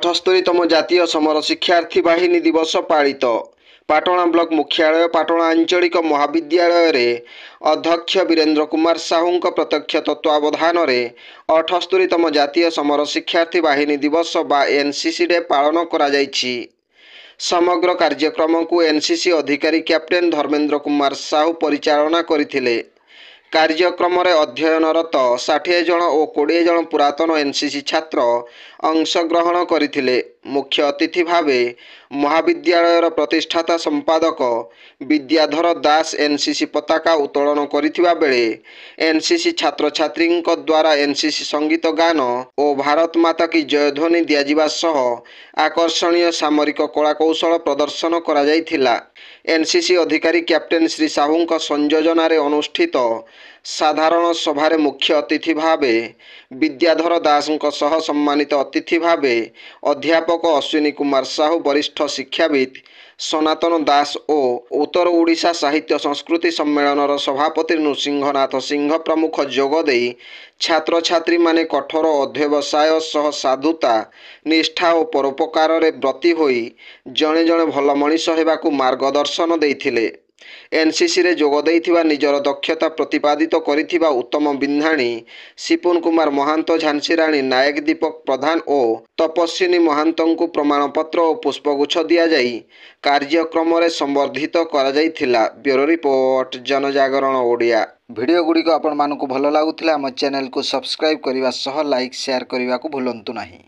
78तम जातीय समर शिक्षार्थी बाहिनी दिवस पालित। पाटणा ब्लॉक मुख्यालय पाटणा आंचलिक महाविद्यालय रे अध्यक्ष वीरेंद्र कुमार साहू प्रत्यक्ष तत्वावधान में 78तम जातीय समर शिक्षार्थी बाहिनी दिवस बा एनसीसी डे पालन करा जायछि। समग्र कार्यक्रम को एनसीसी अधिकारी कैप्टेन धर्मेंद्र कुमार साहू परिचालना करथिले। कार्यक्रम अध्ययनरत 60 जन और 20 जन पुरातन एनसीसी छात्र अंशग्रहण करथिले। मुख्य अतिथि भावे महाविद्यालयर प्रतिष्ठाता संपादक विद्याधर दास एनसीसी पताका उत्तोलन करिथिबा बेले एनसीसी छात्र छात्री द्वारा एनसीसी संगीत गान और भारत माता की जयध्वनि दियाजिबा सह आकर्षणीय सामरिक कलाकौशल प्रदर्शन करा जायथिला। एनसीसी अधिकारी कैप्टेन श्री साहू संयोजन अनुष्ठित साधारण सभारे मुख्य अतिथि भावे विद्याधर दास सह सम्मानित अतिथि भावे अध्यापक अश्विनी कुमार साहू वरिष्ठ शिक्षाविद सनातन दास और उत्तर ओडिशा साहित्य संस्कृति सम्मेलन सभापति नृसिंहनाथ सिंह प्रमुख जोगदे छात्र छात्री माने कठोर अध्यवसाय सह साधुता निष्ठा और परोपकार ब्रती होई जणे जणे भल मनीष हेबाकु मार्गदर्शन देइथिले। एनसीसी रे जोग देइथिबा निजर दक्षता प्रतिपादित करिथिबा उत्तम बिन्धाणी सिपुन कुमार महांत झांसी राणी नायक दीपक प्रधान और तपस्विनी महांत को प्रमाणपत्र और पुष्पगुच्छ दिया जाई कार्यक्रम रे संवर्धित करा जाइथिला। ब्यूरो रिपोर्ट जनजागरण ओडिया। वीडियो गुडी को आपण मानकु भलो लागुथिला हम चैनल को सब्सक्राइब करिवा सह लाइक शेयर करिवा को भूलंतु नाही।